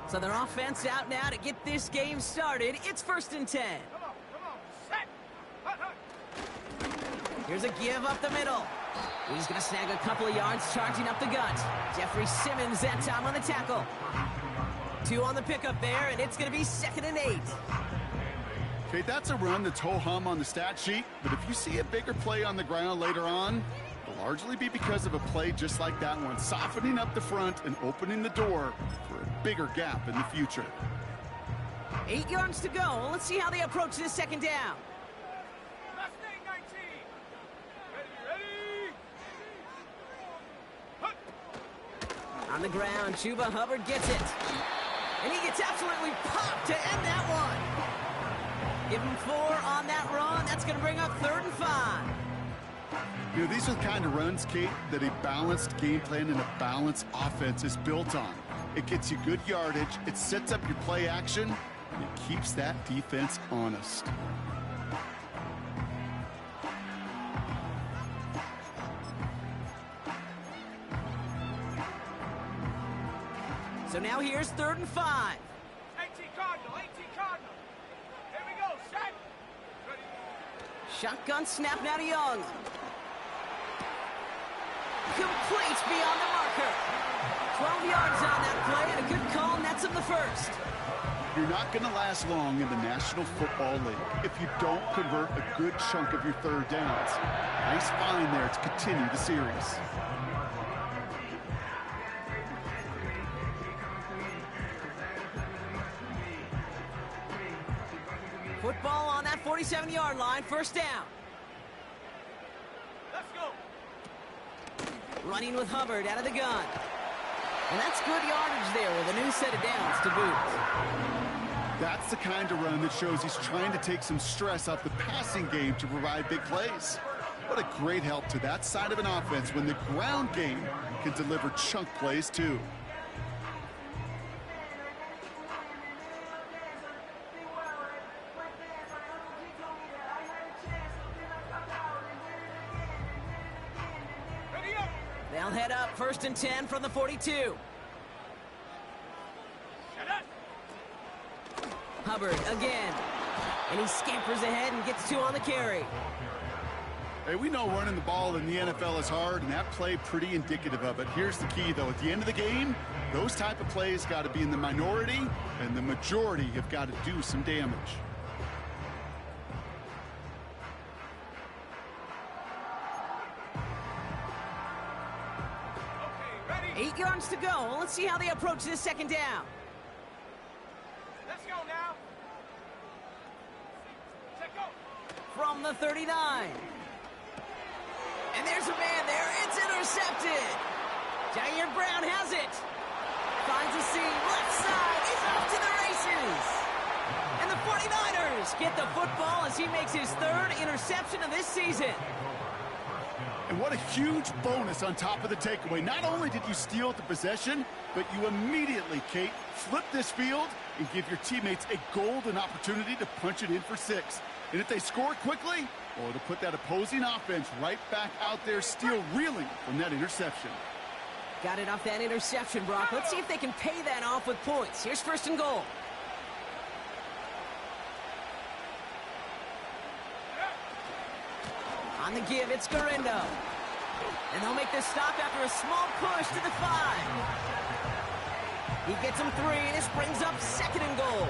So their offense out now to get this game started. It's 1st and 10. Here's a give up the middle. He's going to snag a couple of yards charging up the gut. Jeffrey Simmons that time on the tackle. 2 on the pickup there, and it's going to be 2nd and 8. Okay, that's a run that's ho-hum on the stat sheet, but if you see a bigger play on the ground later on, it'll largely be because of a play just like that one, softening up the front and opening the door for a bigger gap in the future. 8 yards to go. Let's see how they approach this 2nd down. On the ground, Chuba Hubbard gets it. And he gets absolutely popped to end that one. Give him 4 on that run. That's going to bring up 3rd and 5. You know, these are the kind of runs, Kate, that a balanced game plan and a balanced offense is built on. It gets you good yardage, it sets up your play action, and it keeps that defense honest. So now here's 3rd and 5. 18 Cardinal. Here we go, set. Ready. Shotgun snap now to Young. Complete beyond the marker. 12 yards on that play, and a good call nets him the 1st. You're not going to last long in the National Football League if you don't convert a good chunk of your 3rd downs. Nice find there to continue the series. Football on that 47-yard line, 1st down. Let's go. Running with Hubbard out of the gun. And that's good yardage there with a new set of downs to boot. That's the kind of run that shows he's trying to take some stress off the passing game to provide big plays. What a great help to that side of an offense when the ground game can deliver chunk plays too. They'll head up 1st and 10 from the 42. Hubbard again. And he scampers ahead and gets 2 on the carry. Hey, we know running the ball in the NFL is hard, and that play pretty indicative of it. Here's the key, though. At the end of the game, those type of plays got to be in the minority, and the majority have got to do some damage. 8 yards to go. Let's see how they approach this 2nd down. Let's go now. Check go. From the 39. And there's a man there. It's intercepted. Jair Brown has it. Finds a seam. Left side. He's off to the races. And the 49ers get the football as he makes his 3rd interception of this season. And what a huge bonus on top of the takeaway. Not only did you steal the possession, but you immediately, Kate, flip this field and give your teammates a golden opportunity to punch it in for 6. And if they score quickly, well, it'll put that opposing offense right back out there still reeling from that interception. Got it off that interception, Brock. Let's see if they can pay that off with points. Here's 1st and goal. On the give, it's Garindo. And they'll make this stop after a small push to the 5. He gets him 3, and this brings up 2nd and goal.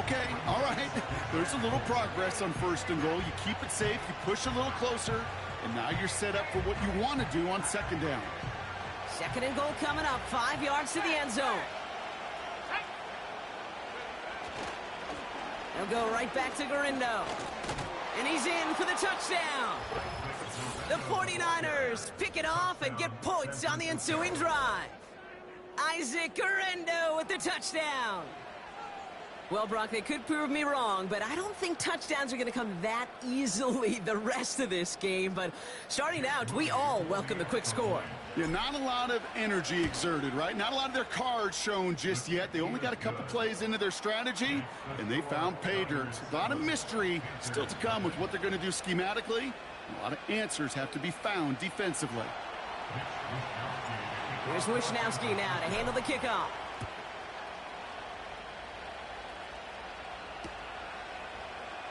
Okay, all right. There's a little progress on 1st and goal. You keep it safe, you push a little closer, and now you're set up for what you want to do on 2nd down. 2nd and goal coming up, 5 yards to the end zone. They'll go right back to Garindo. And he's in for the touchdown. The 49ers pick it off and get points on the ensuing drive. Isaac Garindo with the touchdown. Well, Brock, they could prove me wrong, but I don't think touchdowns are going to come that easily the rest of this game. But starting out, we all welcome the quick score. Yeah, not a lot of energy exerted, right? Not a lot of their cards shown just yet. They only got a couple plays into their strategy, and they found pay dirt. A lot of mystery still to come with what they're going to do schematically. A lot of answers have to be found defensively. Here's Wishnowski now to handle the kickoff.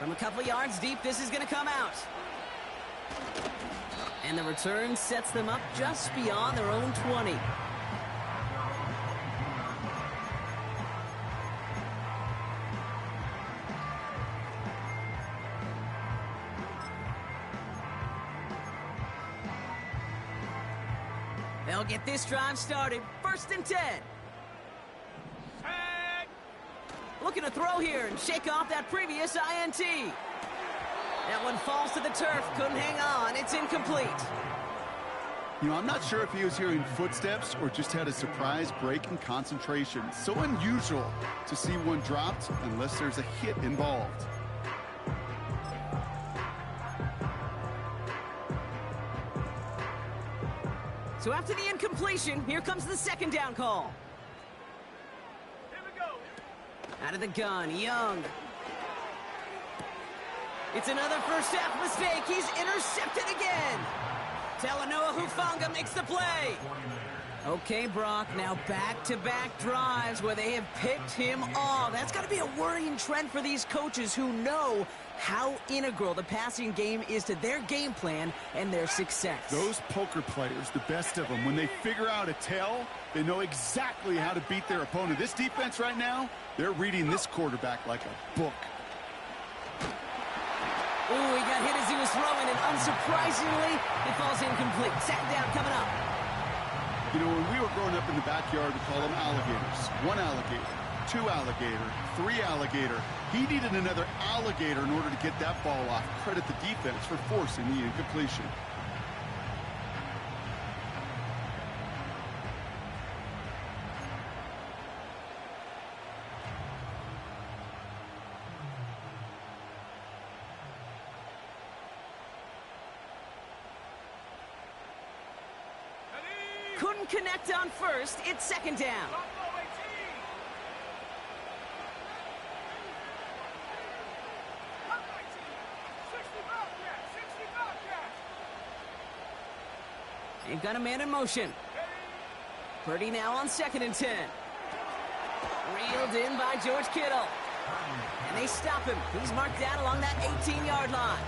From a couple yards deep, this is going to come out. And the return sets them up just beyond their own 20. They'll get this drive started. 1st and 10. Looking to throw here and shake off that previous INT. That one falls to the turf. Couldn't hang on. It's incomplete. You know, I'm not sure if he was hearing footsteps or just had a surprise break in concentration. So unusual to see one dropped unless there's a hit involved. So after the incompletion, here comes the 2nd down call. Here we go. Out of the gun, Young. It's another first half mistake. He's intercepted again. Talanoa Hufanga makes the play. Okay, Brock, now back-to-back drives where they have picked him off. That's got to be a worrying trend for these coaches who know how integral the passing game is to their game plan and their success. Those poker players, the best of them, when they figure out a tell, they know exactly how to beat their opponent. This defense right now, they're reading this quarterback like a book. Ooh, he got hit as he was throwing, and unsurprisingly, it falls incomplete. 2nd down coming up. You know, when we were growing up in the backyard, we call them alligators. 1 alligator, 2 alligator, 3 alligator. He needed another alligator in order to get that ball off. Credit the defense for forcing the incompletion. Couldn't connect on 1st. It's 2nd down. Buffalo 18. Up 19. 65 catch. 65 catch. They've got a man in motion. Purdy now on 2nd and 10. Reeled in by George Kittle. And they stop him. He's marked down along that 18-yard line.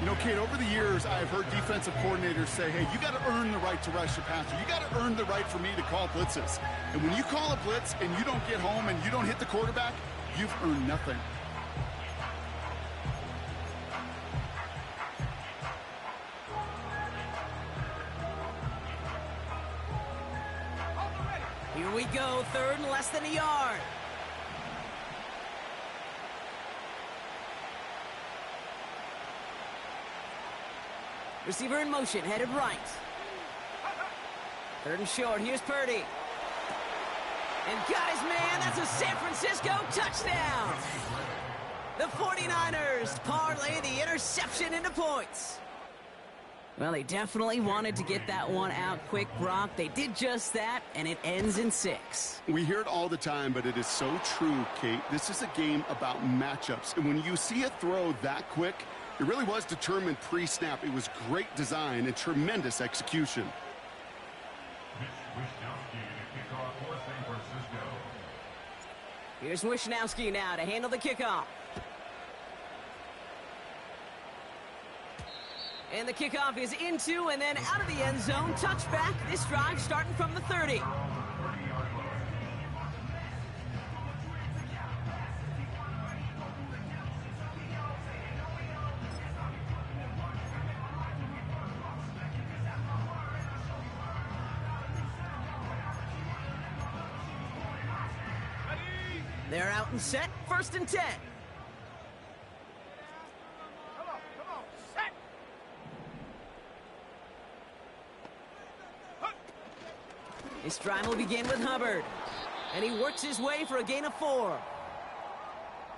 You know, Kate, over the years, I've heard defensive coordinators say, hey, you got to earn the right to rush your passer. You got to earn the right for me to call blitzes. And when you call a blitz and you don't get home and you don't hit the quarterback, you've earned nothing. Here we go, 3rd and less than a yard. Receiver in motion, headed right. 3rd and short, here's Purdy. And got his man, that's a San Francisco touchdown. The 49ers parlay the interception into points. Well, they definitely wanted to get that one out quick, Brock. They did just that, and it ends in 6. We hear it all the time, but it is so true, Kate. This is a game about matchups. And when you see a throw that quick, it really was determined pre-snap. It was great design and tremendous execution. Here's Wishnowski now to handle the kickoff. And the kickoff is into and then out of the end zone. Touchback. This drive starting from the 30. They're out and set. 1st and 10. Come on, set. This drive will begin with Hubbard. And he works his way for a gain of 4.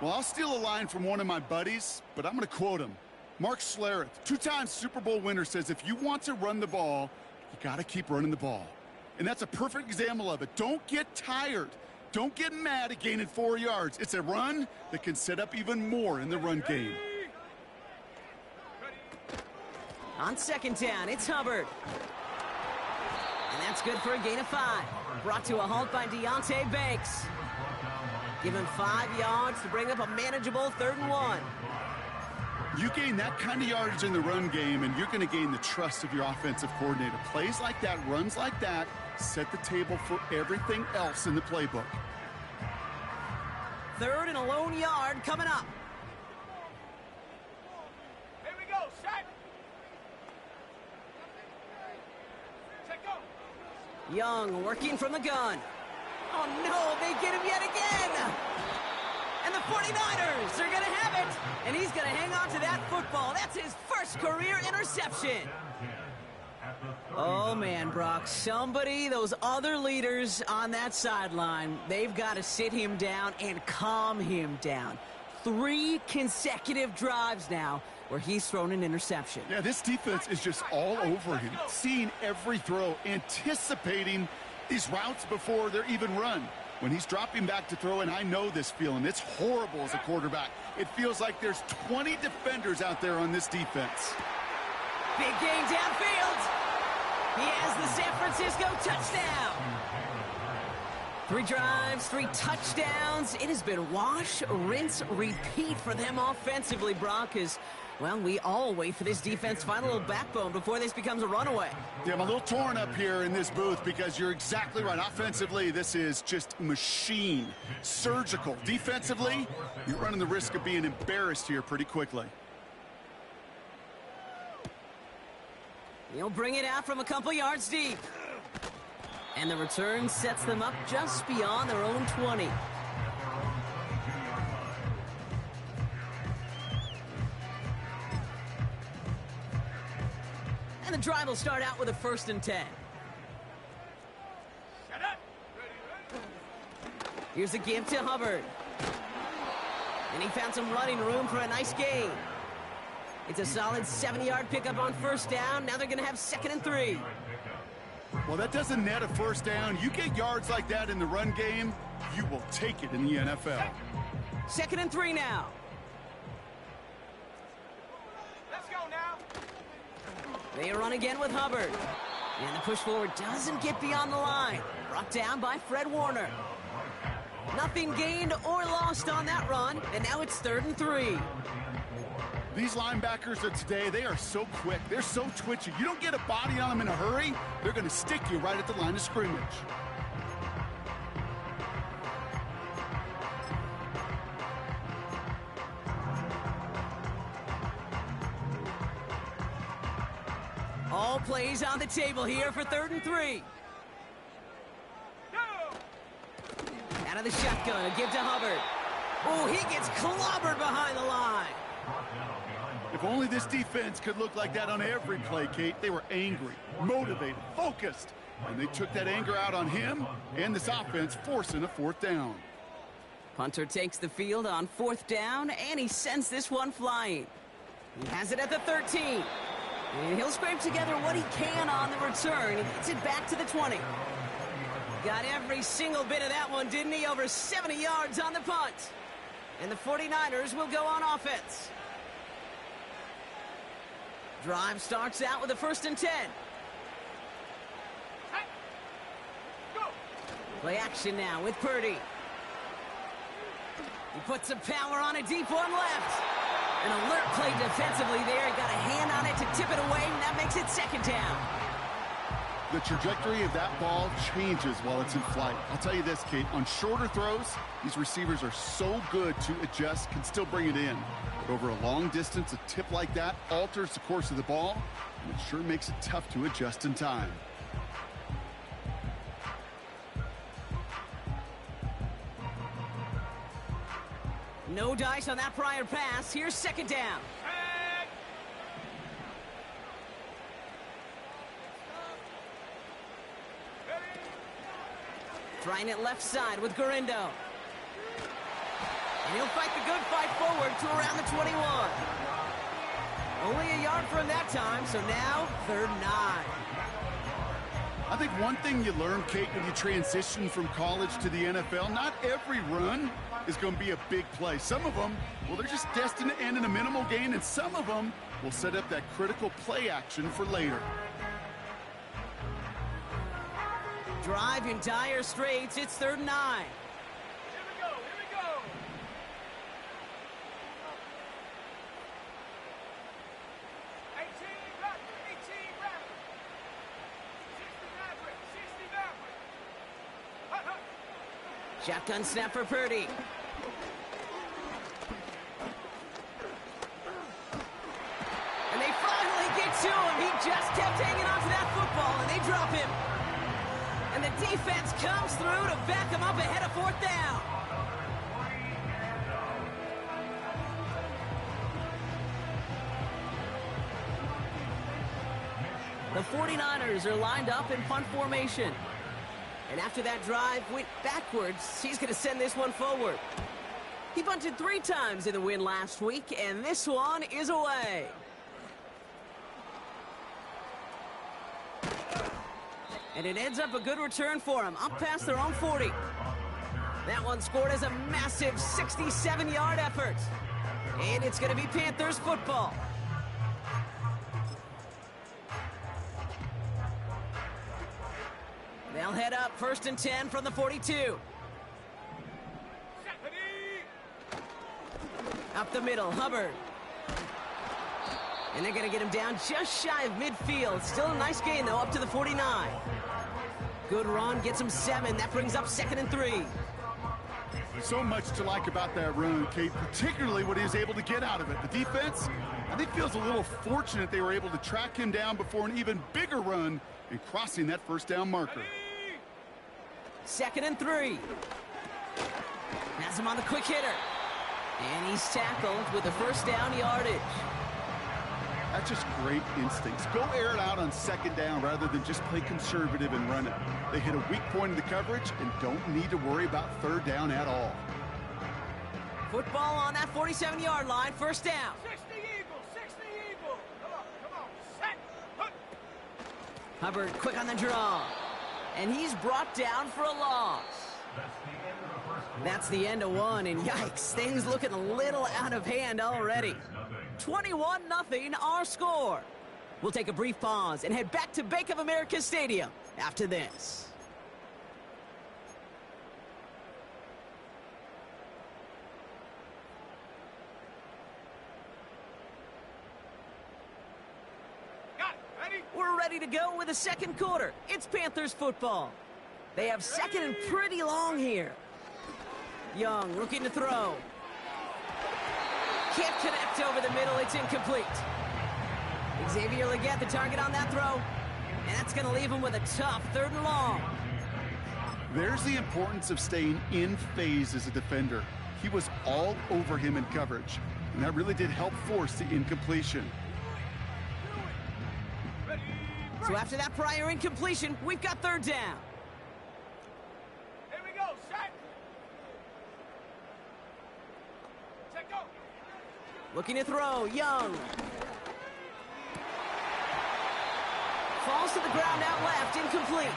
Well, I'll steal a line from one of my buddies, but I'm going to quote him. Mark Schlereth, 2-time Super Bowl winner, says if you want to run the ball, you got to keep running the ball. And that's a perfect example of it. Don't get tired. Don't get mad at gaining 4 yards. It's a run that can set up even more in the run game. On 2nd down, it's Hubbard. And that's good for a gain of 5. Brought to a halt by Deonte Banks. Give him 5 yards to bring up a manageable 3rd and 1. You gain that kind of yardage in the run game, and you're going to gain the trust of your offensive coordinator. Plays like that, runs like that, set the table for everything else in the playbook. 3rd and a lone yard coming up. Here we go. Set. Check go. Young working from the gun. Oh no, they get him yet again. And the 49ers are going to have it. And he's going to hang on to that football. That's his first career interception. Oh man, Brock, those other leaders on that sideline, they've got to sit him down and calm him down. 3 consecutive drives now where he's thrown an interception. Yeah, this defense is just all over him, seeing every throw, anticipating these routes before they're even run. When he's dropping back to throw, and I know this feeling, it's horrible as a quarterback. It feels like there's 20 defenders out there on this defense. Big gain downfield. He has the San Francisco touchdown. 3 drives, 3 touchdowns. It has been wash, rinse, repeat for them offensively, Brock, as, well, we all wait for this defense to find a little backbone before this becomes a runaway. Yeah, I'm a little torn up here in this booth because you're exactly right. Offensively, this is just machine, surgical. Defensively, you're running the risk of being embarrassed here pretty quickly. He'll bring it out from a couple yards deep. And the return sets them up just beyond their own 20. And the drive will start out with a 1st and 10. Set up. Here's a give to Hubbard. And he found some running room for a nice gain. It's a solid 7-yard pickup on 1st down. Now they're going to have 2nd and 3. Well, that doesn't net a 1st down. You get yards like that in the run game, you will take it in the NFL. 2nd and 3 now. Let's go now. They run again with Hubbard. And the push forward doesn't get beyond the line. Brought down by Fred Warner. Nothing gained or lost on that run. And now it's 3rd and 3. These linebackers of today, they are so quick. They're so twitchy. You don't get a body on them in a hurry, they're going to stick you right at the line of scrimmage. All plays on the table here for 3rd and 3. Out of the shotgun, a give to Hubbard. Oh, he gets clobbered behind the line. If only this defense could look like that on every play, Kate. They were angry, motivated, focused, and they took that anger out on him and this offense, forcing a 4th down. Punter takes the field on 4th down, and he sends this one flying. He has it at the 13. And he'll scrape together what he can on the return. He gets it back to the 20. Got every single bit of that one, didn't he? Over 70 yards on the punt. And the 49ers will go on offense. Drive starts out with a 1st and 10. Go. Play action now with Purdy. He puts some power on a deep one left. An alert play defensively there. He got a hand on it to tip it away, and that makes it 2nd down. The trajectory of that ball changes while it's in flight. I'll tell you this, Kate, on shorter throws, these receivers are so good to adjust, can still bring it in. But over a long distance, a tip like that alters the course of the ball, and it sure makes it tough to adjust in time. No dice on that prior pass. Here's 2nd down. Hey. Trying it left side with Gurindo. And he'll fight the good fight forward to around the 21. Only a yard for him that time, so now 3rd and 9. I think one thing you learn, Kate, when you transition from college to the NFL, not every run is going to be a big play. Some of them, well, they're just destined to end in a minimal gain, and some of them will set up that critical play action for later. Drive in dire straits. It's 3rd and 9. Here we go. Here we go. Shotgun snap for Purdy. And they finally get to him. He just kept hanging on to that football, and they drop him. And the defense comes through to back him up ahead of 4th down. The 49ers are lined up in punt formation. And after that drive went backwards, he's going to send this one forward. He punted 3 times in the win last week, and this one is away. And it ends up a good return for him, up past their own 40. That one scored as a massive 67-yard effort. And it's going to be Panthers football. They'll head up 1st and 10 from the 42. Up the middle, Hubbard. And they're going to get him down just shy of midfield. Still a nice gain, though, up to the 49. Good run, gets him 7. That brings up 2nd and 3. So much to like about that run, Kate, particularly what he was able to get out of it. The defense, I think, feels a little fortunate they were able to track him down before an even bigger run and crossing that 1st down marker. 2nd and 3. Has him on the quick hitter. And he's tackled with the 1st down yardage. That's just great instincts. Go air it out on 2nd down rather than just play conservative and run it. They hit a weak point in the coverage and don't need to worry about 3rd down at all. Football on that 47-yard line, 1st down. 60 Eagles, 60 Eagles. Come on, set, put. Hubbard quick on the draw. And he's brought down for a loss. That's the end of one, and yikes, things looking a little out of hand already. 21-0 our score. We'll take a brief pause and head back to Bank of America Stadium after this. Got it, ready? We're ready to go with the 2nd quarter. It's Panthers football. They have 2nd and pretty long here. Young looking to throw. Can't connect over the middle. It's incomplete. Xavier Legette, the target on that throw. And that's going to leave him with a tough 3rd and long. There's the importance of staying in phase as a defender. He was all over him in coverage, and that really did help force the incompletion. So after that prior incompletion, we've got 3rd down. Here we go, set. Set, go. Looking to throw, Young. Falls to the ground out left, incomplete.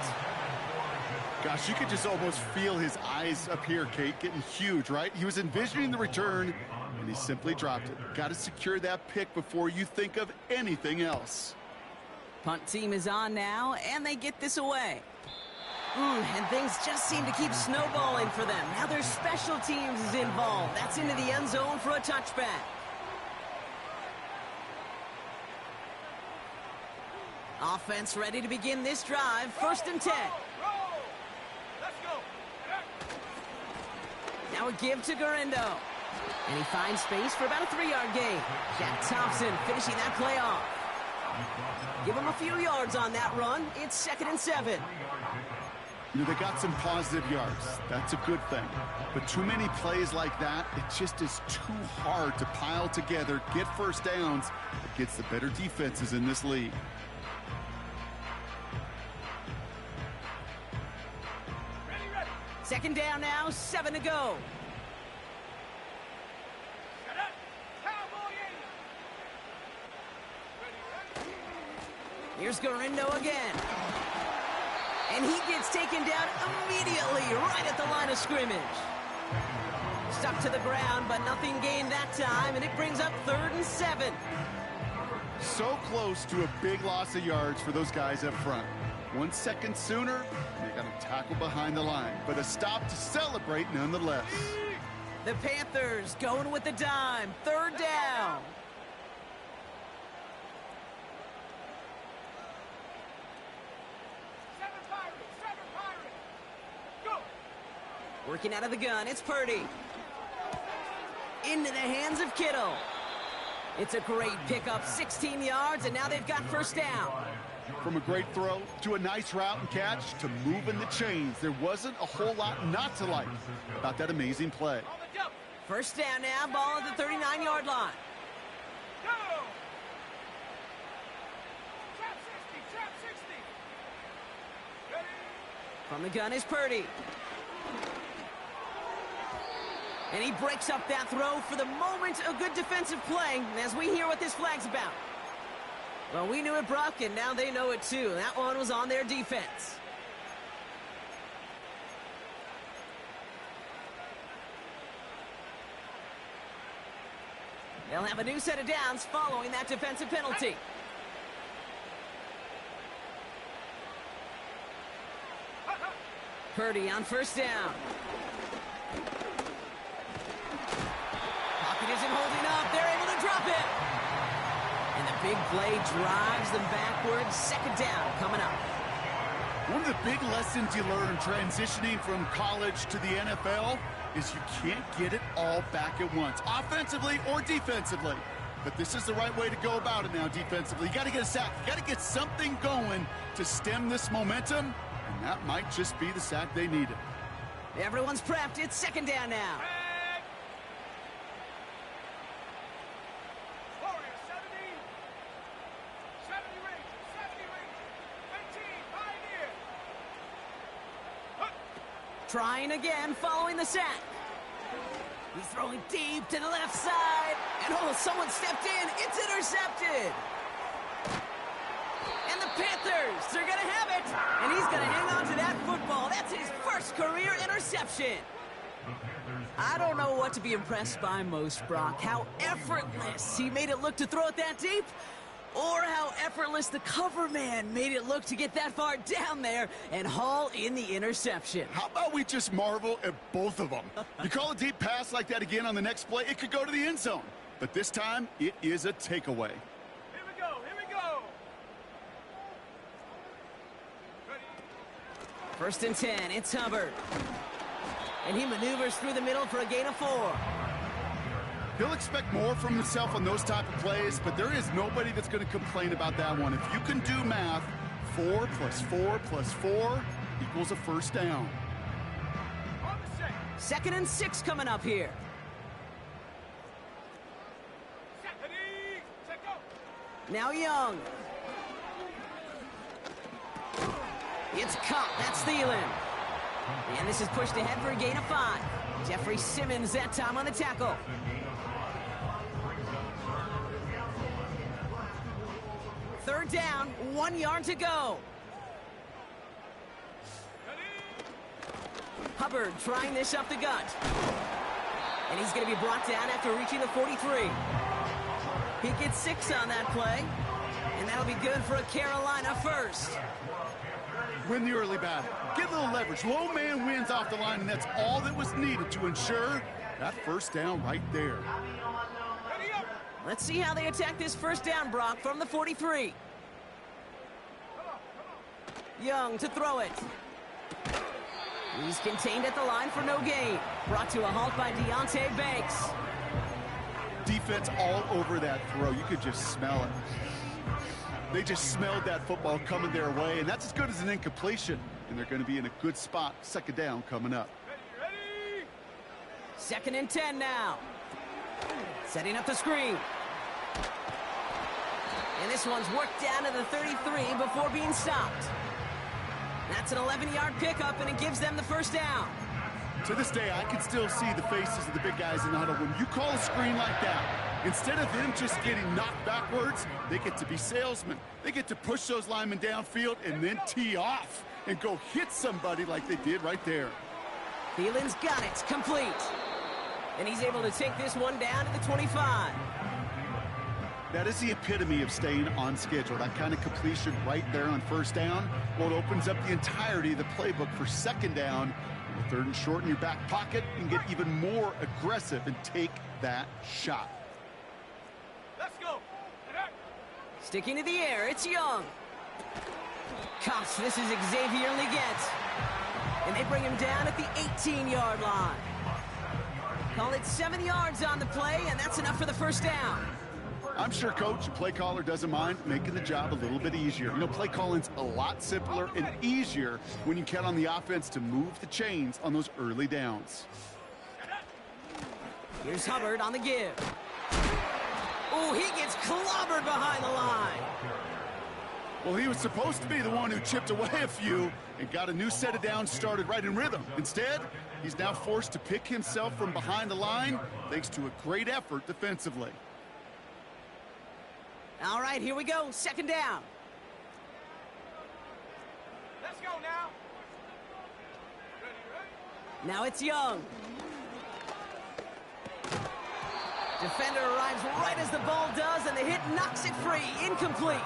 Gosh, you could just almost feel his eyes up here, Kate, getting huge, right? He was envisioning the return, and he simply dropped it. Got to secure that pick before you think of anything else. Punt team is on now, and they get this away. And things just seem to keep snowballing for them. Now their special teams is involved. That's into the end zone for a touchback. Offense ready to begin this drive. 1st and 10. Roll. Let's go. Now a give to Gurindo. And he finds space for about a 3-yard gain. Jack Thompson finishing that play off. Give him a few yards on that run. It's 2nd and 7. You know, they got some positive yards. That's a good thing. But too many plays like that, it just is too hard to pile together, get 1st downs against the better defenses in this league. Ready. 2nd down now, 7 to go. Set up. Cowboy in. Ready. Here's Gurindo again. And he gets taken down immediately right at the line of scrimmage. Stuck to the ground, but nothing gained that time, and it brings up 3rd and 7. So close to a big loss of yards for those guys up front. 1 second sooner, and they got to tackle behind the line. But a stop to celebrate nonetheless. The Panthers going with the dime. 3rd down. Working out of the gun, it's Purdy. Into the hands of Kittle. It's a great pickup, 16 yards, and now they've got first down. From a great throw to a nice route and catch to moving the chains, there wasn't a whole lot not to like about that amazing play. First down now, ball at the 39-yard line. Go! Trap 60, trap 60. Ready? From the gun is Purdy. And he breaks up that throw. For the moment, a good defensive play as we hear what this flag's about. Well, we knew it, Brock, and now they know it too. That one was on their defense. They'll have a new set of downs following that defensive penalty. Purdy on first down. Pocket isn't holding up. They're able to drop it. And the big play drives them backwards. Second down coming up. One of the big lessons you learn transitioning from college to the NFL is you can't get it all back at once, offensively or defensively. But this is the right way to go about it now defensively. You got to get a sack. You got to get something going to stem this momentum, and that might just be the sack they needed. Everyone's prepped. It's second down now. Warrior 70. 70 Rangers, 70 Rangers. 18, Pioneer. Trying again following the sack. He's throwing deep to the left side. And oh, someone stepped in. It's intercepted. And the Panthers, they're going to have it. And he's going to hang on to that football. That's his first career interception. I don't know what to be impressed by most, Brock. How effortless he made it look to throw it that deep, or how effortless the cover man made it look to get that far down there and haul in the interception. How about we just marvel at both of them? You call a deep pass like that again on the next play, it could go to the end zone. But this time, it is a takeaway. Here we go, here we go. Ready? First and 10, it's Hubbard. And he maneuvers through the middle for a gain of 4. He'll expect more from himself on those type of plays, but there is nobody that's going to complain about that one. If you can do math, 4 plus 4 plus 4 equals a first down. On the set. Second and 6 coming up here. Set. Ready? Set, go. Now Young. It's caught. That's Thielen. And this is pushed ahead for a gain of 5. Jeffrey Simmons that time on the tackle. Third down, 1 yard to go. Ready? Hubbard trying this up the gut. And he's going to be brought down after reaching the 43. He gets 6 on that play. And that'll be good for a Carolina first. Win the early battle. Get a little leverage. Low man wins off the line, and that's all that was needed to ensure that first down right there. Ready up. Let's see how they attack this first down, Brock, from the 43. Young to throw it. He's contained at the line for no gain. Brought to a halt by Deonte Banks. Defense all over that throw. You could just smell it. They just smelled that football coming their way, and that's as good as an incompletion. And they're going to be in a good spot. Second down coming up. Ready, ready. Second and 10 now. Setting up the screen. And this one's worked down to the 33 before being stopped. That's an 11-yard pickup, and it gives them the first down. To this day, I can still see the faces of the big guys in the huddle. When you call a screen like that, instead of them just getting knocked backwards, they get to be salesmen. They get to push those linemen downfield and then tee off and go hit somebody like they did right there. Thielen's got it, complete. And he's able to take this one down to the 25. That is the epitome of staying on schedule. That kind of completion right there on first down. Well, it opens up the entirety of the playbook for second down. And third and short in your back pocket, you can get even more aggressive and take that shot. Let's go. Sticking to the air, it's Young. Gosh, this is Xavier Leggett. And they bring him down at the 18-yard line. Call it 7 yards on the play, and that's enough for the first down. I'm sure coach and play caller doesn't mind making the job a little bit easier. You know, play calling's a lot simpler and easier when you count on the offense to move the chains on those early downs. Here's Hubbard on the give. Oh, he gets clobbered behind the line. Well, he was supposed to be the one who chipped away a few and got a new set of downs started right in rhythm. Instead, he's now forced to pick himself from behind the line thanks to a great effort defensively. All right, here we go. Second down. Let's go now. Ready? Now it's Young. Defender arrives right as the ball does, and the hit knocks it free. Incomplete.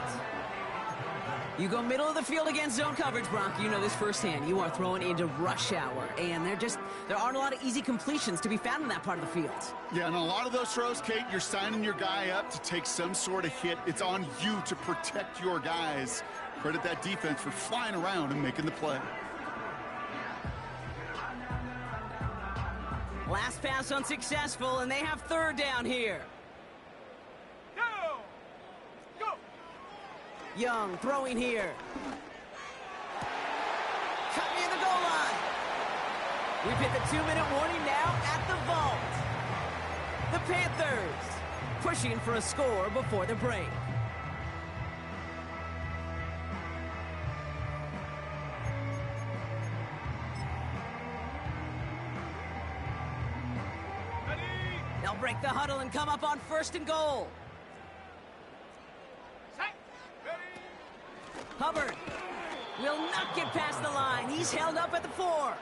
You go middle of the field against zone coverage, Brock. You know this firsthand. You are throwing into rush hour, and there aren't a lot of easy completions to be found in that part of the field. Yeah, and a lot of those throws, Kate, you're signing your guy up to take some sort of hit. It's on you to protect your guys. Credit that defense for flying around and making the play. Last pass unsuccessful, and they have third down here. Go! Young throwing here. Cut near the goal line. We've hit the 2-minute warning now at the vault. The Panthers pushing for a score before the break. They'll break the huddle and come up on first and goal. Set. Ready? Hubbard will not get past the line. He's held up at the 4.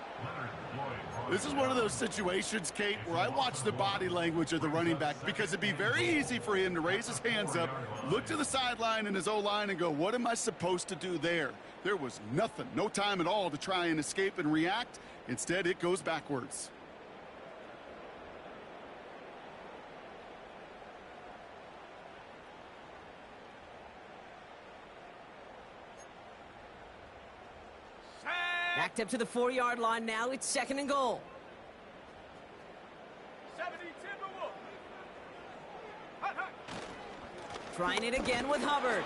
This is one of those situations, Kate, where I watch the body language of the running back because it'd be very easy for him to raise his hands up, look to the sideline and his O-line and go, what am I supposed to do there? There was nothing, no time at all to try and escape and react. Instead, it goes backwards. Backed up to the 4-yard line now. It's second and goal. 70 Timberwolves. Hut, hut. Trying it again with Hubbard.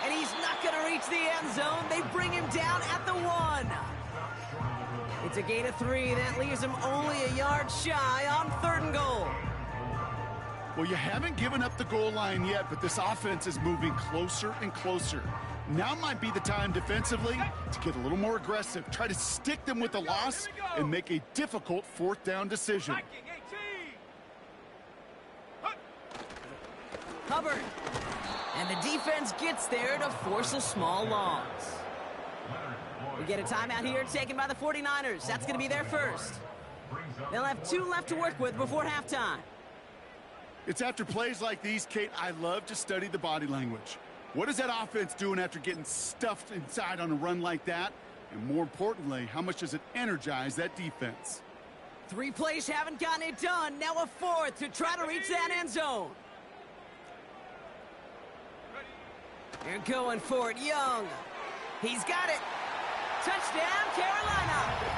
And he's not going to reach the end zone. They bring him down at the 1. It's a gain of 3. That leaves him only a yard shy on third and goal. Well, you haven't given up the goal line yet, but this offense is moving closer and closer. Now might be the time defensively to get a little more aggressive, try to stick them with the loss, and make a difficult fourth down decision. Viking 18. Hut. Hubbard. And the defense gets there to force a small loss. We get a timeout here taken by the 49ers. That's going to be their first. They'll have 2 left to work with before halftime. It's after plays like these, Kate, I love to study the body language. What is that offense doing after getting stuffed inside on a run like that? And more importantly, how much does it energize that defense? 3 plays haven't gotten it done. Now a 4th to try to reach that end zone. They're going for it. Young. He's got it. Touchdown, Carolina.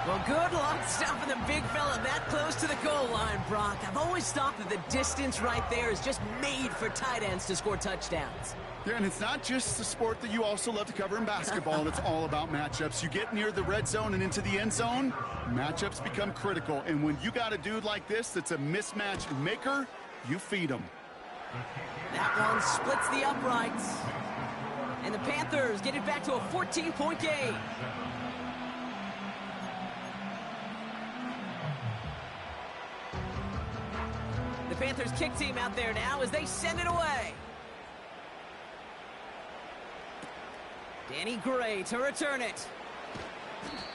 Well, good luck stopping the big fella that close to the goal line, Brock. I've always thought that the distance right there is just made for tight ends to score touchdowns. Yeah, and it's not just the sport that you also love to cover in basketball. It's all about matchups. You get near the red zone and into the end zone, matchups become critical. And when you got a dude like this that's a mismatch maker, you feed him. That one splits the uprights. And the Panthers get it back to a 14-point game. The Panthers kick team out there now as they send it away. Danny Gray to return it.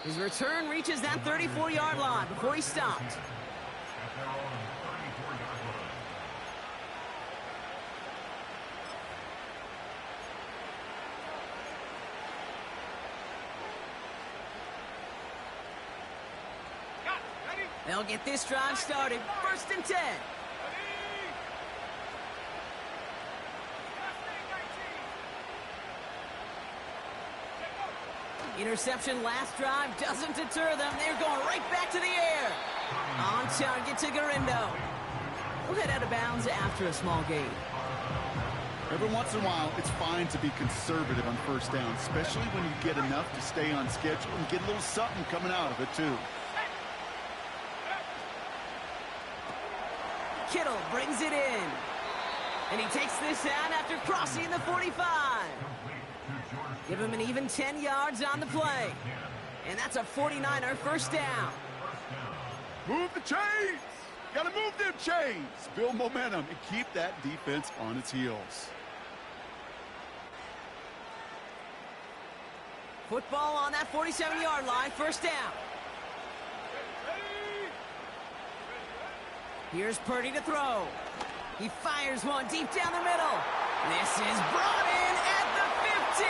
His return reaches that 34-yard line before he stopped. Got it. Ready? They'll get this drive started. First and 10. Ready? Left Interception last drive doesn't deter them. They're going right back to the air. On target to Garindo. We'll head out of bounds after a small gain. Every once in a while, it's fine to be conservative on first down, especially when you get enough to stay on schedule and get a little something coming out of it, too. Kittle brings it in. And he takes this out after crossing the 45. Give him an even 10 yards on the play. And that's a 49er first down. Move the chains! Gotta move them chains! Build momentum and keep that defense on its heels. Football on that 47-yard line, first down. Here's Purdy to throw. He fires one deep down the middle. This is brought in at the 50.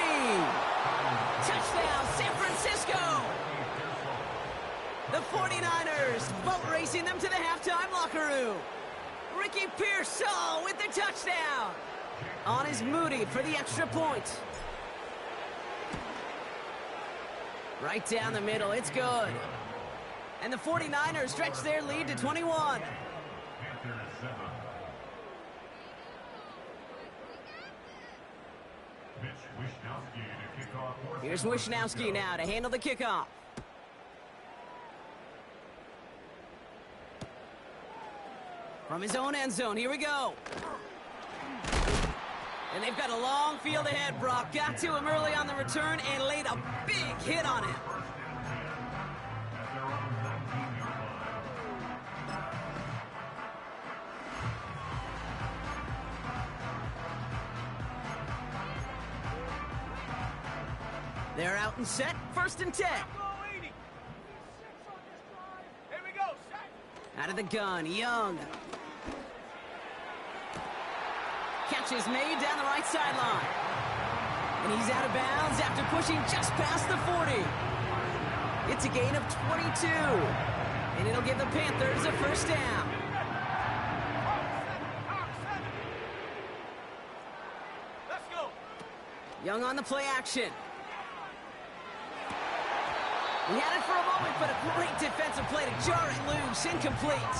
Touchdown, San Francisco. The 49ers boat racing them to the halftime locker room. Ricky Pearsall with the touchdown. On is Moody for the extra point. Right down the middle, it's good. And the 49ers stretch their lead to 21. Here's Wishnowski now to handle the kickoff. From his own end zone, here we go. And they've got a long field ahead, Brock. Got to him early on the return and laid a big hit on him. They're out and set, first and 10. Here we go, set. Out of the gun, Young. Catch is made down the right sideline. And he's out of bounds after pushing just past the 40. It's a gain of 22. And it'll give the Panthers a first down. Let's go. Young on the play action. He had it for a moment, but a great defensive play to jar it loose, incomplete.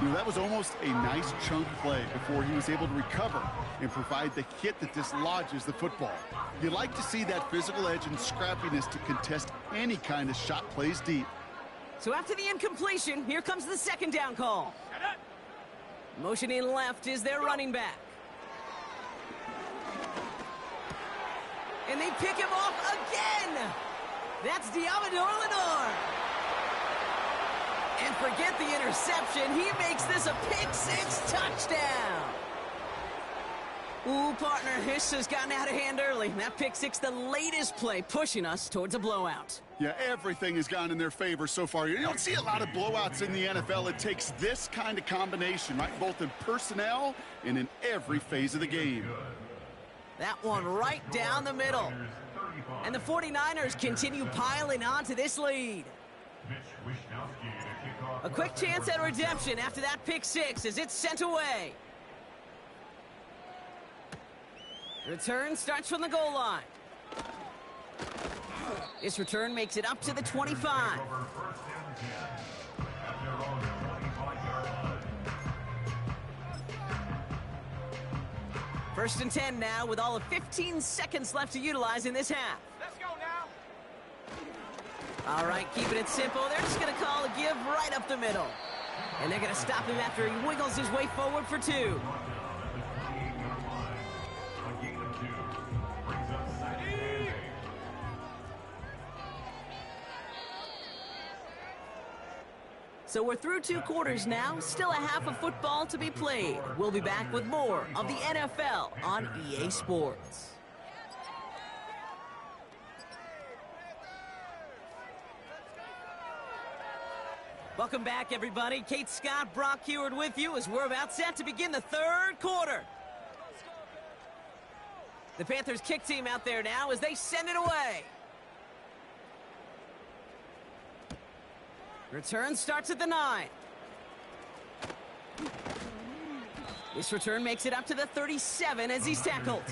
You know, that was almost a nice chunk play before he was able to recover and provide the hit that dislodges the football. You like to see that physical edge and scrappiness to contest any kind of shot plays deep. So after the incompletion, here comes the second down call. Motioning left is their running back. And they pick him off again. That's Diamador Lenore. And forget the interception. He makes this a pick-six touchdown. Ooh, partner, this has gotten out of hand early. That pick-six, the latest play, pushing us towards a blowout. Yeah, everything has gone in their favor so far. You don't see a lot of blowouts in the NFL. It takes this kind of combination, right? Both in personnel and in every phase of the game. That one right down the middle. And the 49ers continue piling on to this lead. A quick chance at redemption after that pick-six as it's sent away. Return starts from the goal line. This return makes it up to the 25. First and 10 now with all of 15 seconds left to utilize in this half. Let's go now. All right, keeping it simple. They're just going to call a give right up the middle. And they're going to stop him after he wiggles his way forward for 2. So we're through 2 quarters now, still a half of football to be played. We'll be back with more of the NFL on EA Sports. Welcome back, everybody. Kate Scott, Brock Huard with you as we're about set to begin the third quarter. The Panthers kick team out there now as they send it away. Return starts at the 9. This return makes it up to the 37 as he's tackled.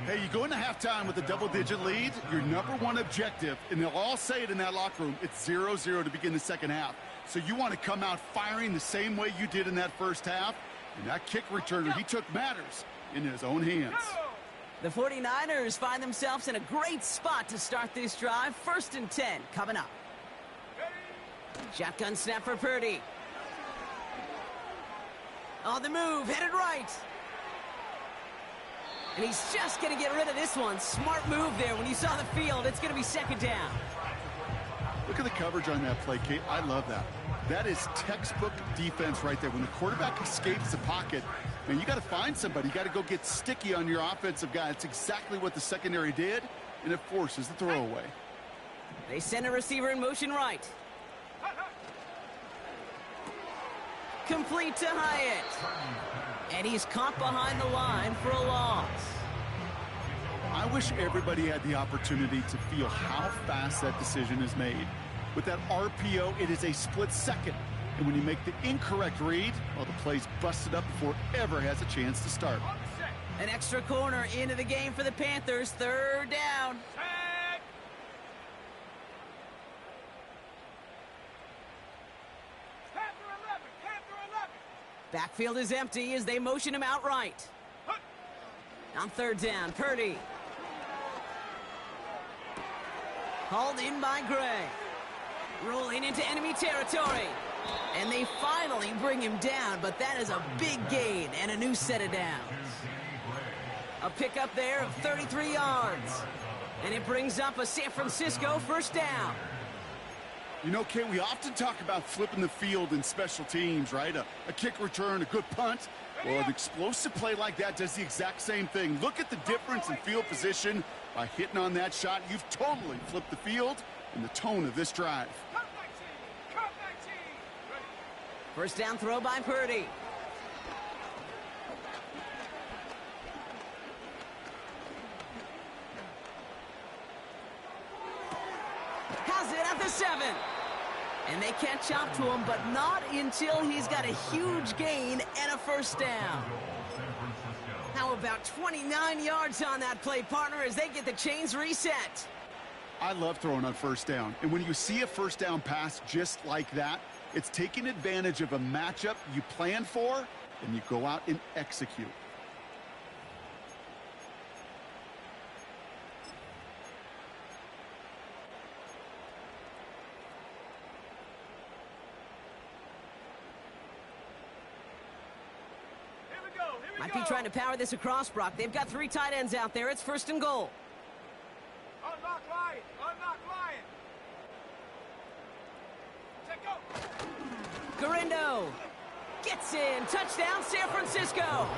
Hey, you go into halftime with a double-digit lead, your number one objective, and they'll all say it in that locker room, it's 0-0 to begin the second half. So you want to come out firing the same way you did in that first half, and that kick returner, he took matters in his own hands. The 49ers find themselves in a great spot to start this drive. 1st and 10 coming up. Shotgun snap for Purdy. On the move, headed right. And he's just going to get rid of this one. Smart move there. When you saw the field, it's going to be 2nd down. Look at the coverage on that play, Kate. I love that. That is textbook defense right there. When the quarterback escapes the pocket, man, you got to find somebody. You got to go get sticky on your offensive guy. It's exactly what the secondary did, and it forces the throwaway. They send a receiver in motion right. Complete to Hyatt. And he's caught behind the line for a loss. I wish everybody had the opportunity to feel how fast that decision is made. With that RPO, it is a split second. And when you make the incorrect read, well, the play's busted up before it ever has a chance to start. An extra corner into the game for the Panthers. 3rd down. Backfield is empty as they motion him outright. On 3rd down, Purdy. Hauled in by Gray. Rolling into enemy territory. And they finally bring him down, but that is a big gain and a new set of downs. A pickup there of 33 yards. And it brings up a San Francisco 1st down. You know, Kate, we often talk about flipping the field in special teams, right? A kick return, a good punt. Well, an explosive play like that does the exact same thing. Look at the difference in field position. By hitting on that shot, you've totally flipped the field and the tone of this drive. 1st down throw by Purdy. Has it at the 7. And they catch up to him, but not until he's got a huge gain and a 1st down. How about 29 yards on that play, partner, as they get the chains reset? I love throwing on 1st down. And when you see a 1st down pass just like that, it's taking advantage of a matchup you plan for, and you go out and execute. Might be trying to power this across, Brock. They've got 3 tight ends out there. It's 1st and goal. Unlock Lion! Unlock Lion! Check go! Garindo gets in. Touchdown, San Francisco.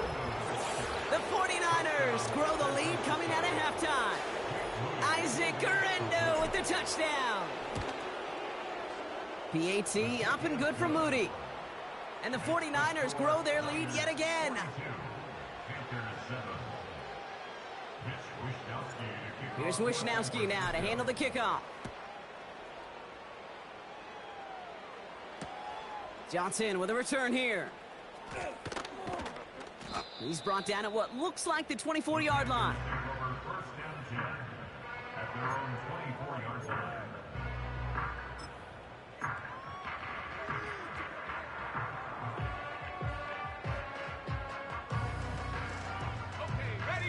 The 49ers grow the lead coming out of halftime. Isaac Garindo with the touchdown. PAT up and good for Moody. And the 49ers grow their lead yet again. Here's Wishnowski now to handle the kickoff. Johnson with a return here. He's brought down at what looks like the 24-yard line.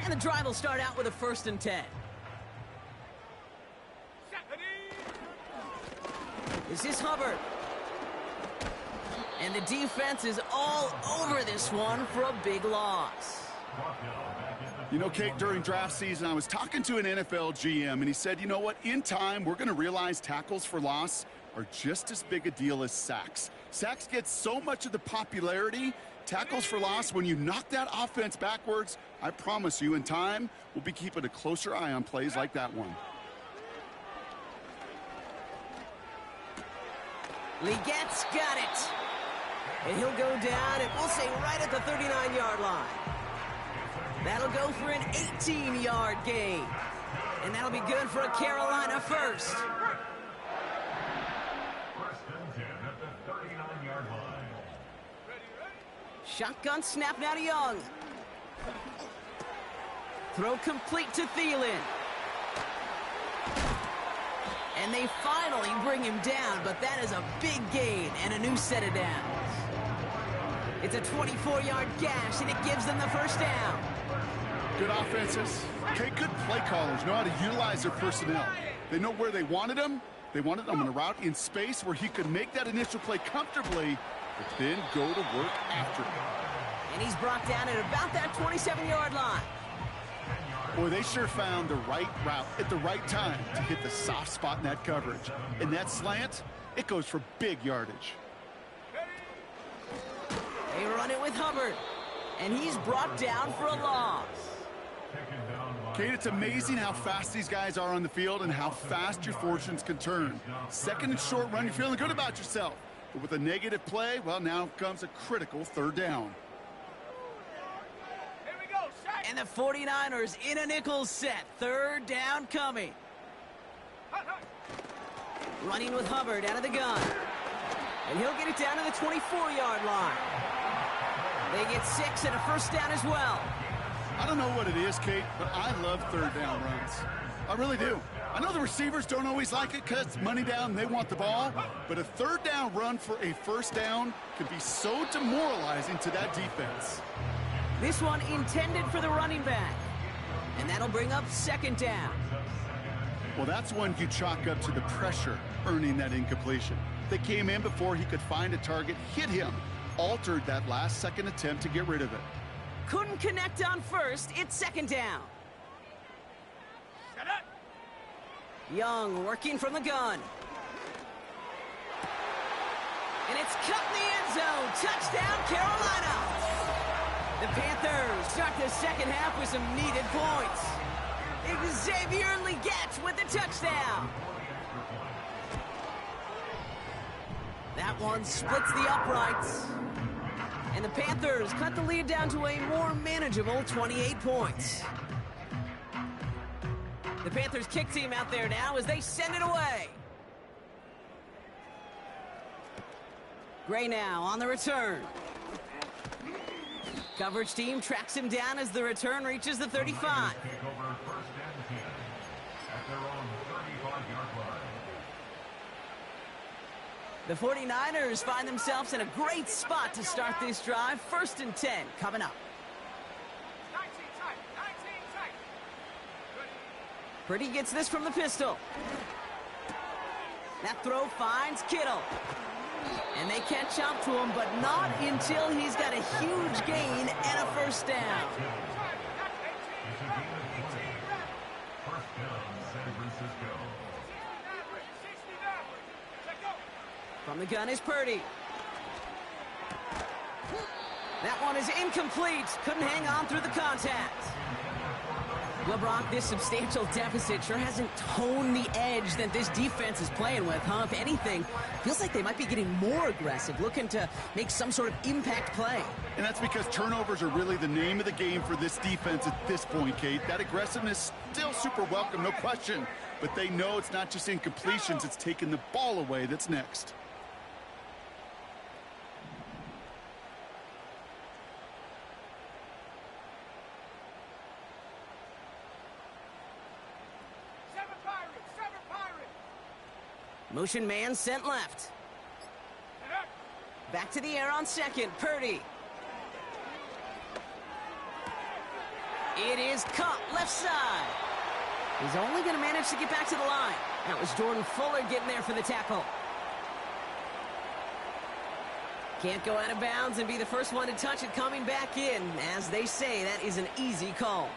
And the drive will start out with a 1st and 10. This is Hubbard. And the defense is all over this one for a big loss. You know, Kate, during draft season, I was talking to an NFL GM, and he said, you know what, in time, we're going to realize tackles for loss are just as big a deal as sacks. Sacks get so much of the popularity. Tackles for loss, when you knock that offense backwards, I promise you, in time, we'll be keeping a closer eye on plays like that one. Legette's got it. And he'll go down, and we'll say right at the 39-yard line. That'll go for an 18-yard gain. And that'll be good for a Carolina 1st. Shotgun snap now to Young. Throw complete to Thielen. And they finally bring him down, but that is a big gain and a new set of downs. It's a 24-yard gash, and it gives them the first down. Good offenses. Okay, good play callers know how to utilize their personnel. They know where they wanted him. They wanted him on a route in space where he could make that initial play comfortably, but then go to work after it. And he's brought down at about that 27-yard line. Boy, they sure found the right route at the right time to hit the soft spot in that coverage. And that slant, it goes for big yardage. They run it with Hubbard, and he's brought down for a loss. Kate, it's amazing how fast these guys are on the field and how fast your fortunes can turn. Second and short run, you're feeling good about yourself. But with a negative play, well, now comes a critical third down. Here we go, shot. And the 49ers in a nickel set. Third down coming. Hut, hut. Running with Hubbard out of the gun. And he'll get it down to the 24-yard line. They get 6 and a first down as well. I don't know what it is, Kate, but I love third down runs. I really do. I know the receivers don't always like it because money down, they want the ball, but a third down run for a first down can be so demoralizing to that defense. This one intended for the running back. And that'll bring up second down. Well, that's one you chalk up to the pressure earning that incompletion. They came in before he could find a target, hit him, altered that last-second attempt to get rid of it. Couldn't connect on first. It's second down. Shut up. Young working from the gun. And it's cut in the end zone. Touchdown, Carolina. The Panthers start the second half with some needed points. Xavier Legette with the touchdown. That one splits the uprights. And the Panthers cut the lead down to a more manageable 28 points. The Panthers kick team out there now as they send it away. Gray now on the return. Coverage team tracks him down as the return reaches the 35. The 49ers find themselves in a great spot to start this drive. First and 10 coming up. 19 tight. 19 tight. Good. Purdy gets this from the pistol. That throw finds Kittle. And they catch up to him, but not until he's got a huge gain and a first down. From the gun is Purdy. That one is incomplete. Couldn't hang on through the contact. LeBron, this substantial deficit sure hasn't toned the edge that this defense is playing with, huh? If anything, feels like they might be getting more aggressive, looking to make some sort of impact play. And that's because turnovers are really the name of the game for this defense at this point, Kate. That aggressiveness still super welcome, no question. But they know it's not just incompletions, it's taking the ball away that's next. Motion man sent left. Back to the air on second. Purdy. It is caught left side. He's only going to manage to get back to the line. That was Jordan Fuller getting there for the tackle. Can't go out of bounds and be the first one to touch it coming back in. As they say, that is an easy call.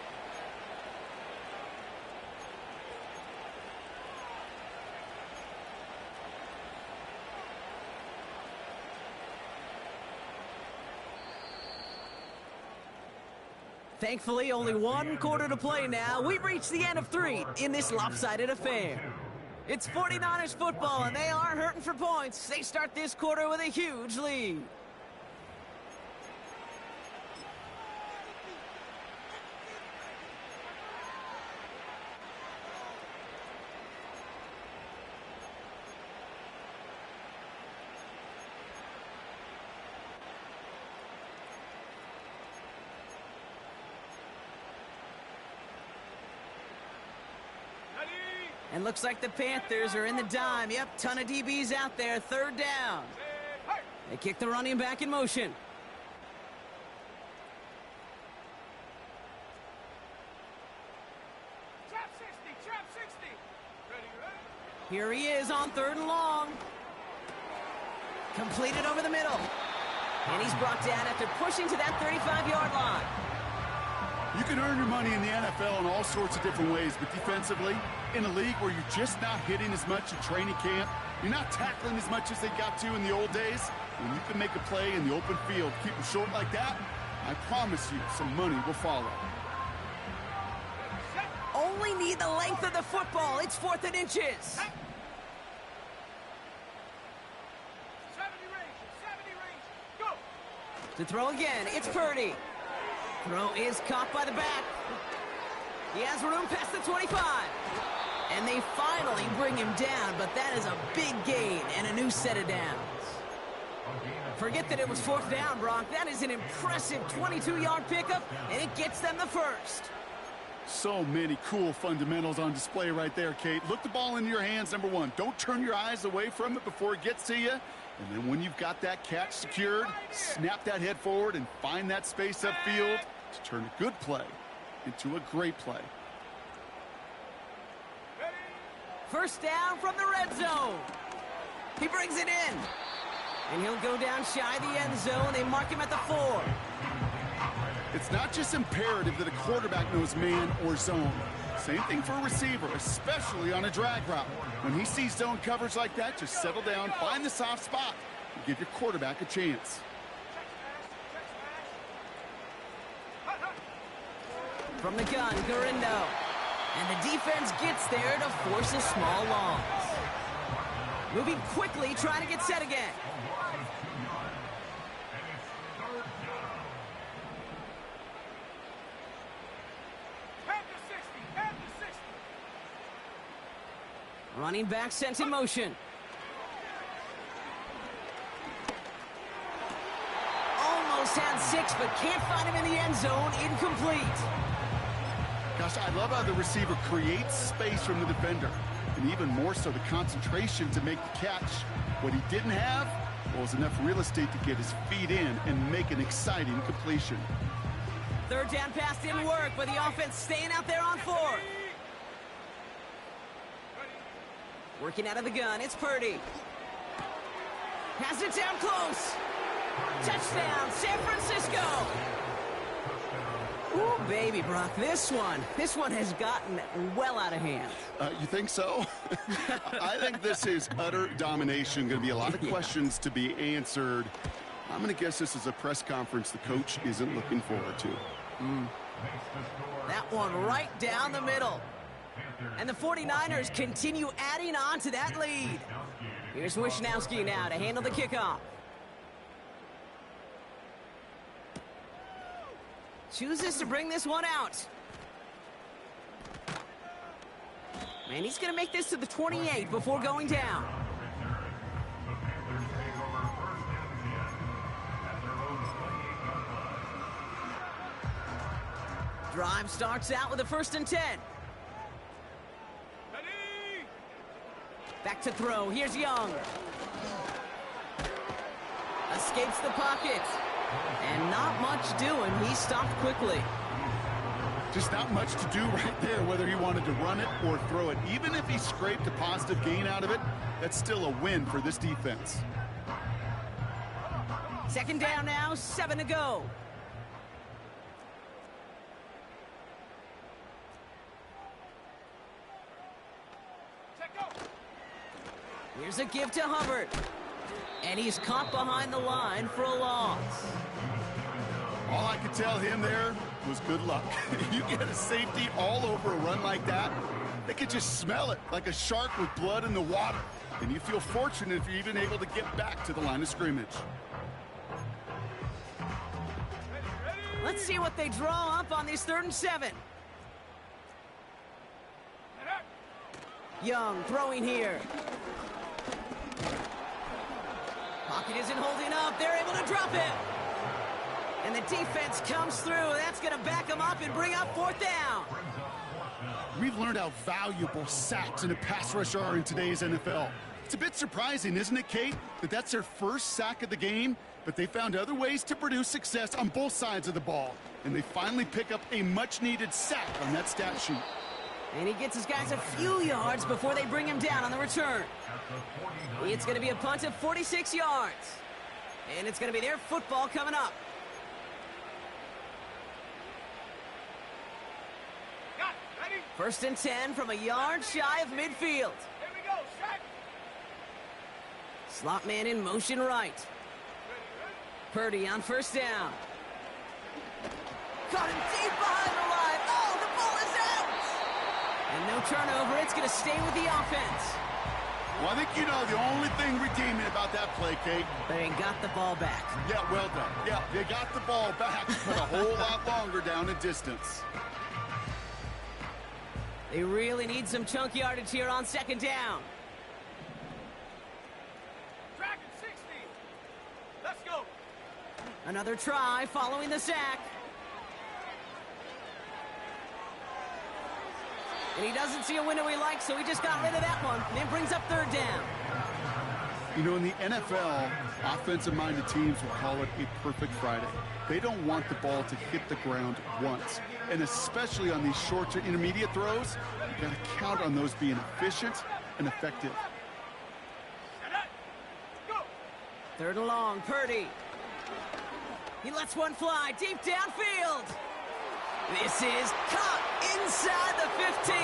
Thankfully, only one quarter to play now. We've reached the end of 3 in this lopsided affair. It's 49ers football, and they are hurting for points. They start this quarter with a huge lead. And looks like the Panthers are in the dime. Yep, ton of DBs out there. Third down. They kick the running back in motion. Trap 60, trap 60. Ready, ready? Here he is on 3rd and long. Completed over the middle. And he's brought down after pushing to that 35-yard line. You can earn your money in the NFL in all sorts of different ways, but defensively, in a league where you're just not hitting as much in training camp, you're not tackling as much as they got to in the old days, when you can make a play in the open field, keep them short like that, I promise you some money will follow. Only need the length of the football. It's 4th and inches. 70 range, 70 range. Go. To throw again, it's Purdy. Throw is caught by the back. He has room past the 25. And they finally bring him down, but that is a big gain and a new set of downs. Forget that it was 4th down, Brock. That is an impressive 22-yard pickup, and it gets them the first. So many cool fundamentals on display right there, Kate. Look the ball into your hands, number one. Don't turn your eyes away from it before it gets to you. And then when you've got that catch secured, snap that head forward and find that space upfield to turn a good play into a great play. First down from the red zone. He brings it in. And he'll go down shy of the end zone. They mark him at the 4. It's not just imperative that a quarterback knows man or zone. Same thing for a receiver, especially on a drag route. When he sees zone coverage like that, just settle down, find the soft spot, and give your quarterback a chance. From the gun, Garindo. And the defense gets there to force a small loss. Moving quickly, trying to get set again. Running back sent in motion. Almost had 6, but can't find him in the end zone. Incomplete. Gosh, I love how the receiver creates space from the defender, and even more so the concentration to make the catch. What he didn't have was enough real estate to get his feet in and make an exciting completion. 3rd down pass didn't work, but the offense staying out there on 4th. Working out of the gun, it's Purdy. Has it down close. Touchdown, San Francisco. Ooh, baby, Brock, this one has gotten well out of hand. You think so? I think this is utter domination. Going to be a lot of questions to be answered. I'm going to guess this is a press conference the coach isn't looking forward to. That one right down the middle. And the 49ers continue adding on to that lead. Here's Wishnowski now to handle the kickoff. Chooses to bring this one out. And he's going to make this to the 28 before going down. Drive starts out with a 1st and 10. Back to throw. Here's Young. Escapes the pocket. And not much doing. He stopped quickly. Just not much to do right there, whether he wanted to run it or throw it. Even if he scraped a positive gain out of it, that's still a win for this defense. 2nd down now, 7 to go. Here's a give to Hubbard. And he's caught behind the line for a loss. All I could tell him there was good luck. You get a safety all over a run like that, they could just smell it like a shark with blood in the water. And you feel fortunate if you're even able to get back to the line of scrimmage. Let's see what they draw up on this 3rd and 7. Young throwing here. Pocket isn't holding up. They're able to drop it. And the defense comes through. That's going to back them up and bring up 4th down. we've learned how valuable sacks and a pass rush are in today's NFL. It's a bit surprising, isn't it, Kate, that that's their first sack of the game, but they found other ways to produce success on both sides of the ball, and they finally pick up a much-needed sack on that stat sheet. And he gets his guys a few yards before they bring him down on the return. It's going to be a punt of 46 yards. And it's going to be their football coming up. Got it. Ready? First and 10 from a yard shy of midfield. Here we go. Sack. Slot man in motion right. Purdy on first down. Got him deep behind the line. Oh, the ball is out! And no turnover. It's going to stay with the offense. Well, I think you know the only thing redeeming about that play, Kate. They got the ball back. Yeah, well done. Yeah, they got the ball back, but a whole lot longer down in distance. They really need some chunk yardage here on second down. Dragon 60. Let's go. Another try following the sack. And he doesn't see a window he likes, so he just got rid of that one. And it brings up third down. You know, in the NFL, offensive-minded teams will call it a perfect Friday. They don't want the ball to hit the ground once. And especially on these short to intermediate throws, you've got to count on those being efficient and effective. Go. Third and long, Purdy. He lets one fly deep downfield. This is caught inside the 15.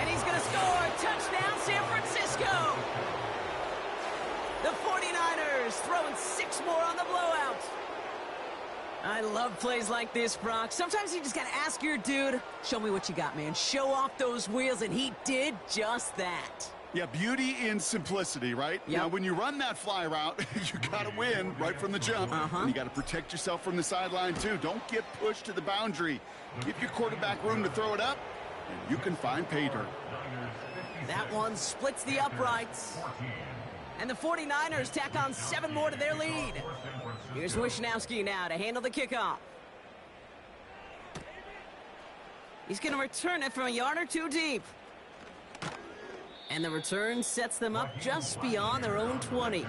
And he's going to score. Touchdown, San Francisco. The 49ers throwing 6 more on the blowout. I love plays like this, Brock. Sometimes you just got to ask your dude, show me what you got, man. Show off those wheels, and he did just that. Yeah, beauty in simplicity, right? Yep. Now, when you run that fly route, you got to win right from the jump. And you got to protect yourself from the sideline, too. Don't get pushed to the boundary. Give your quarterback room to throw it up, and you can find pay dirt. That one splits the uprights. And the 49ers tack on 7 more to their lead. Here's Wishnowski now to handle the kickoff. He's going to return it from a yard or 2 deep. And the return sets them up just beyond their own 20.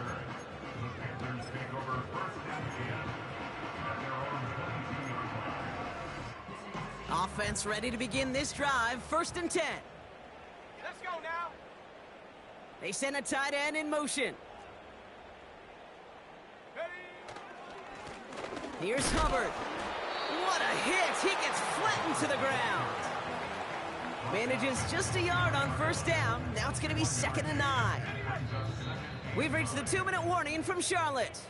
Offense ready to begin this drive. First and 10. Let's go now. They send a tight end in motion. Ready. Here's Hubbard. What a hit. He gets flattened to the ground. Manages just a yard on first down. Now it's going to be 2nd and 9. We've reached the 2-minute warning from Charlotte.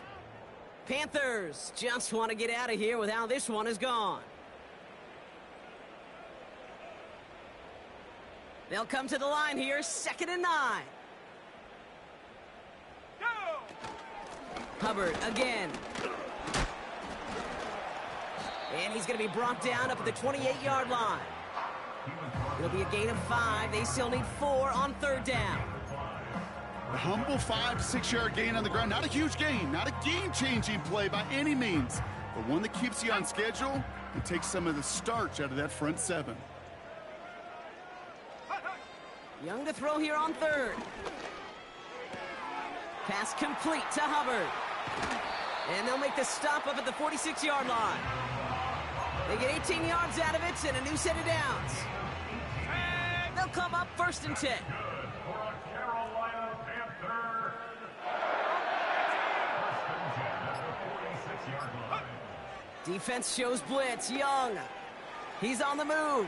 Panthers just want to get out of here with how this one is gone. They'll come to the line here, 2nd and 9. Go. Hubbard again. And he's going to be brought down up at the 28-yard line. It'll be a gain of 5. They still need 4 on third down. A humble 5-6-yard gain on the ground. Not a huge gain, not a game-changing play by any means, but one that keeps you on schedule and takes some of the starch out of that front 7. Young to throw here on third. Pass complete to Hubbard. And they'll make the stop up at the 46-yard line. They get 18 yards out of it and a new set of downs. They'll come up 1st and 10. Carolina Panthers. Defense shows blitz. Young. He's on the move.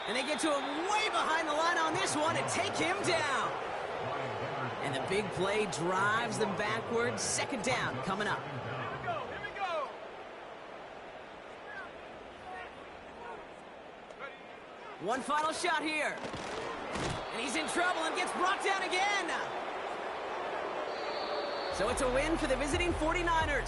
And they get to him way behind the line on this one and take him down. And the big play drives them backwards. 2nd down coming up. Here we go. One final shot here. And he's in trouble and gets brought down again. So it's a win for the visiting 49ers.